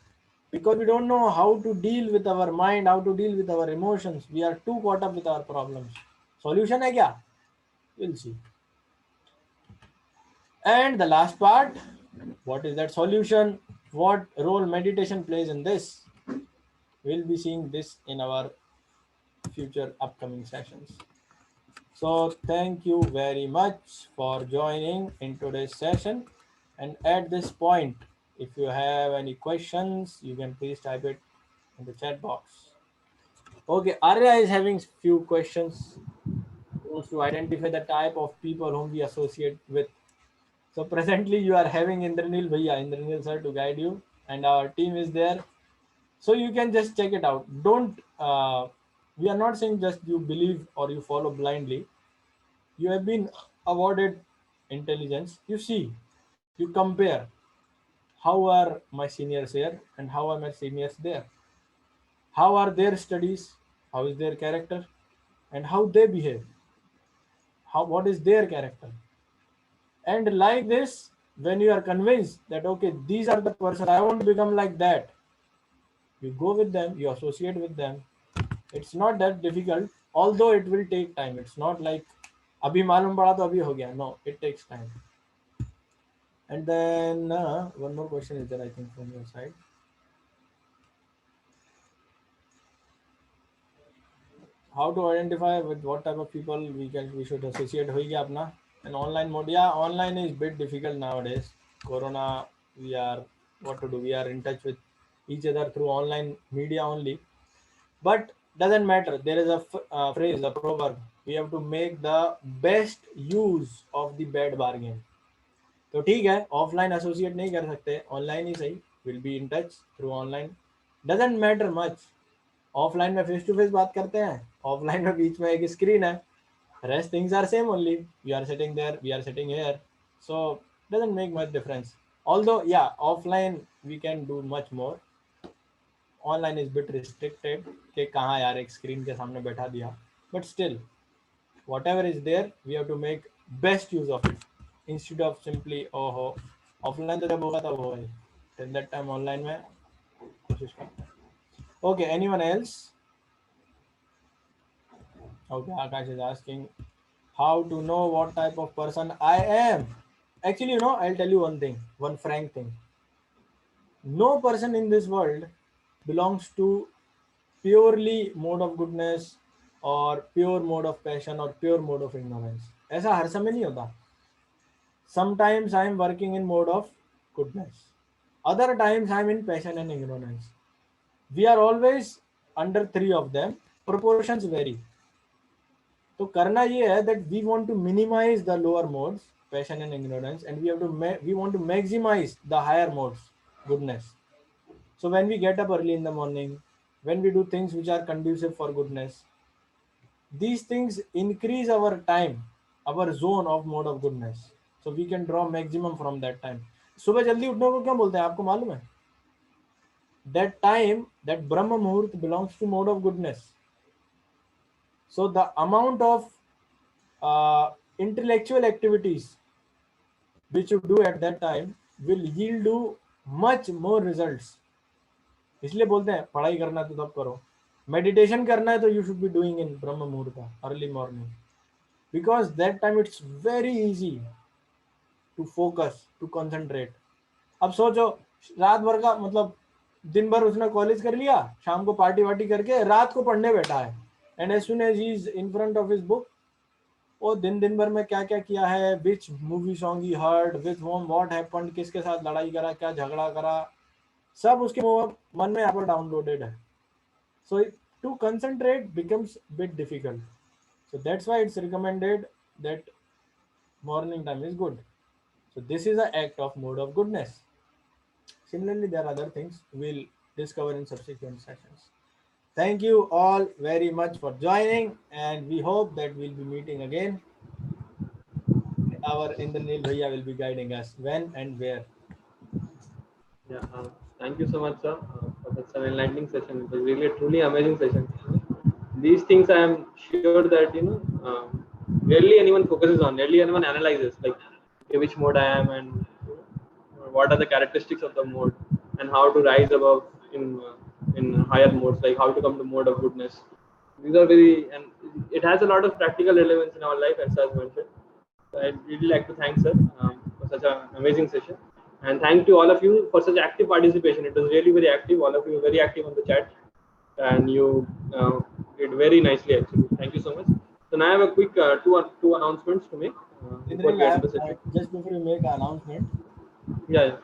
Because we don't know how to deal with our mind, how to deal with our emotions. We are too caught up with our problems. Solution है क्या? We'll see. And the last part, what is that solution? What role meditation plays in this? We'll be seeing this in our future upcoming sessions. So thank you very much for joining in today's session. And at this point, if you have any questions, you can please type it in the chat box. Okay, Arya is having few questions. Wants to identify the type of people whom we associate with. So presently you are having Indranil Bhaiya, Indranil sir to guide you, and our team is there. So you can just check it out. Don't, we are not saying just you believe or you follow blindly. You have been awarded intelligence. You see, you compare how are my seniors here and how are my seniors there. How are their studies? How is their character? And how they behave? How, what is their character? And like this, when you are convinced that okay, these are the person I want to become like that, you go with them, you associate with them. It's not that difficult, although it will take time. It's not like abhi malum pada to abhi ho gaya. No, it takes time. And then one more question is there, I think, from your side. How to identify with what type of people we should associate हो गया अपना. And online mode, yeah, online is bit difficult nowadays. Corona, we are what to do. We are in touch with each other through online media only. But doesn't matter. There is a phrase, a proverb. We have to make the best use of the bad bargain. तो ठीक है, offline associate नहीं कर सकते, online ही सही. Will be in touch through online. Doesn't matter much. Offline में face to face बात करते हैं, ऑफलाइन में बीच में एक स्क्रीन है. Rest things are same only. You are sitting there, we are sitting here. So doesn't make much difference. Although yeah, offline we can do much more. Online is bit restricted कि कहाँ यार एक screen के सामने बैठा दिया. But still, whatever is there, we have to make best use of it instead of simply oh ho. Offline तो जब होगा तब होगा ही. Till that time online में कोशिश करते हैं. Okay, anyone else? Okay, Akash is asking how to know what type of person I am. Actually, you know, I'll tell you one thing, one frank thing. No person in this world belongs to purely mode of goodness or pure mode of passion or pure mode of ignorance. ऐसा हर समय नहीं होता. Sometimes I am working in mode of goodness. Other times I am in passion and ignorance. We are always under three of them. Proportions vary. तो करना ये है that we want to minimize the lower modes, passion and ignorance, and we want to maximize the higher modes, goodness. So when we get up early in the morning, when we do things which are conducive for goodness, these things increase our time, our zone of mode of goodness. So we can draw maximum from that time. सुबह जल्दी उठने को क्यों बोलते हैं, आपको मालूम है? That time, that Brahma Muhurt belongs to mode of goodness. So the amount of intellectual activities which you do at that time will yield you much more results. इसलिए बोलते हैं पढ़ाई करना है तो तब करो, मेडिटेशन करना है तो you should be doing in ब्रह्म मुहूर्त, early morning, because that time it's very easy to focus, to concentrate. अब सोचो रात भर का मतलब दिन भर उसने कॉलेज कर लिया, शाम को पार्टी वार्टी करके रात को पढ़ने बैठा है, and as soon as he is in front of his book, वो दिन भर में क्या क्या किया है, which movie song he heard, with whom what happened, किसके साथ लड़ाई करा, क्या झगड़ा करा, सब उसके मन में यहाँ पर डाउनलोडेड है. So to concentrate becomes bit difficult. So that's why it's recommended that morning time is good. So this is an act of mode of goodness. Similarly, there are other things we'll discover in subsequent sessions. Thank you all very much for joining, and we hope that we'll be meeting again. Our Indranil Bhaiya will be guiding us when and where. Yeah, thank you so much, sir, for such an enlightening session. It was really a truly amazing session. These things I am sure that rarely anyone focuses on, rarely anyone analyzes, like which mode I am and what are the characteristics of the mode and how to rise above in higher modes, like how to come to mode of goodness. These are very, and it has a lot of practical relevance in our life, as I mentioned. So I'd really like to thank sir for such an amazing session, and thank to all of you for such active participation. It was really very active. All of you were very active on the chat, and you did very nicely actually. Thank you so much. So now I have a quick two announcements to make before we end the session. Just before you make an announcement, Yeah.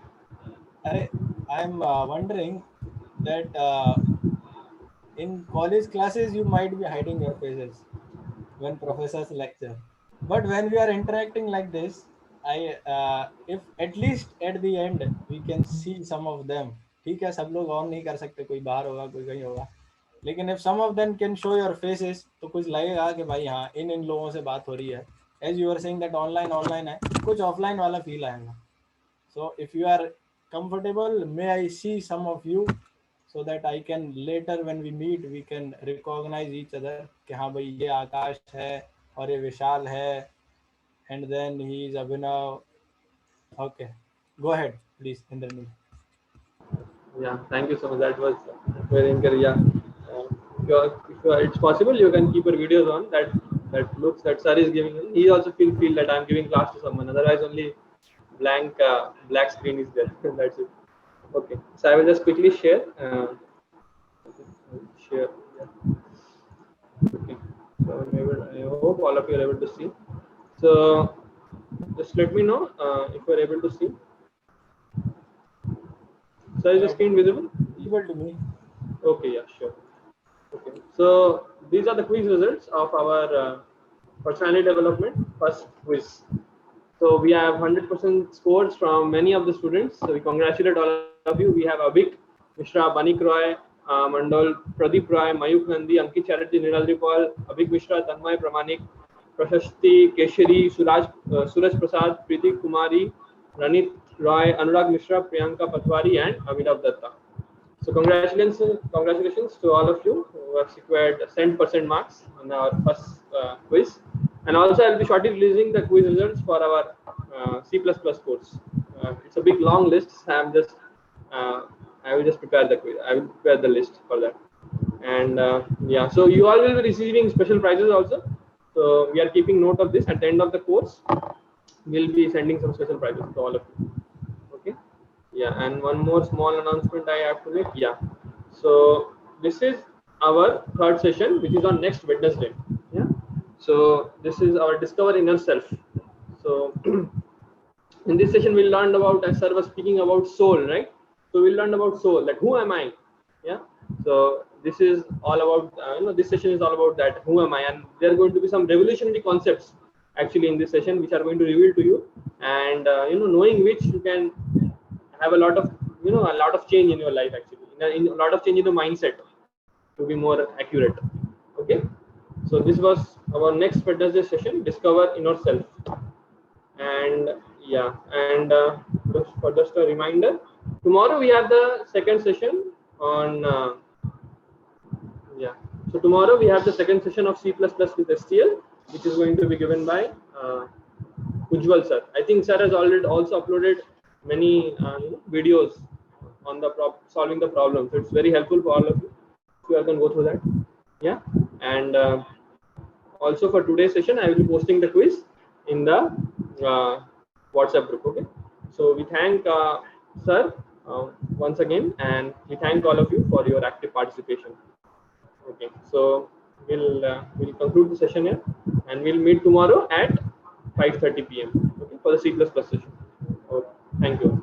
I'm wondering that in college classes you might be hiding your faces when professors lecture, but when we are interacting like this, if at least at the end we can see some of them. ठीक है, सब लोग on नहीं कर सकते, कोई बाहर होगा कोई कहीं होगा, लेकिन if some of them can show your faces तो कुछ लगेगा कि भाई हाँ इन लोगों से बात हो रही है. As you were saying that online है, कुछ offline वाला feel आएगा. So if you are comfortable, may I see some of you so that I can later when we meet we can recognize each other कि हाँ भाई ये आकाश है और ये विशाल है, and then he is Abhinav. Okay, go ahead please, Indranil. Yeah, thank you so much. That was very encouraging. Yeah, it's possible, you can keep your videos on. That looks that sir is giving. He also feel that I'm giving class to someone. Otherwise, only blank black screen is there. That's it. Okay, so I will just quickly share. Share. Yeah. Okay. So I hope all of you are able to see. So just let me know if you are able to see. So is the screen visible? Visible to me. Okay, yeah, sure. Okay, so these are the quiz results of our personality development first quiz. So we have 100% scores from many of the students. So we congratulate all of you. We have Abhik Mishra, Banik Roy, Mandol, Pradeep Roy, Mayuk Nandi, Ankit Chatterjee, Niraldri Paul, Abhik Mishra, Tanmay Pramanik, Prashasti Keshari, Suraj Prasad, Preeti Kumari, Ranit Roy, Anurag Mishra, Priyanka Patwari, and Abhinav Datta. So congratulations to all of you who have secured 100% marks on our first quiz. And also I'll be shortly releasing the quiz results for our C++ course. It's a big long list. I will just prepare the quiz. I will prepare the list for that. And yeah, so you all will be receiving special prizes also. So we are keeping note of this. At the end of the course, we'll be sending some special prizes to all of you. Okay. Yeah, and one more small announcement I have to make. Yeah, so this is our third session, which is on next Wednesday. Yeah, so this is our Discover Inner Self. So in this session we'll learn about, as sir was speaking about soul, right? So we'll learn about soul, like who am I? Yeah, so this is all about this session is all about that, who am I? And there are going to be some revolutionary concepts actually in this session which are going to reveal to you, and knowing which you can have a lot of change in your life actually, in a lot of change in the mindset to be more accurate. Okay, so this was our next Wednesday session, Discover Inner Self. And yeah, and just a reminder, tomorrow we have the second session on so tomorrow we have the second session of C++ with STL. which is going to be given by Ujjwal sir. I think sir has already also uploaded many videos on the solving the problem. So it's very helpful for all of you. So you can go through that. Yeah. And also for today's session, I will be posting the quiz in the WhatsApp group. Okay. So we thank sir once again, and we thank all of you for your active participation. Okay. So we'll conclude the session here, and we'll meet tomorrow at 5:30 p.m. Okay, for the C++ session. Okay. Thank you.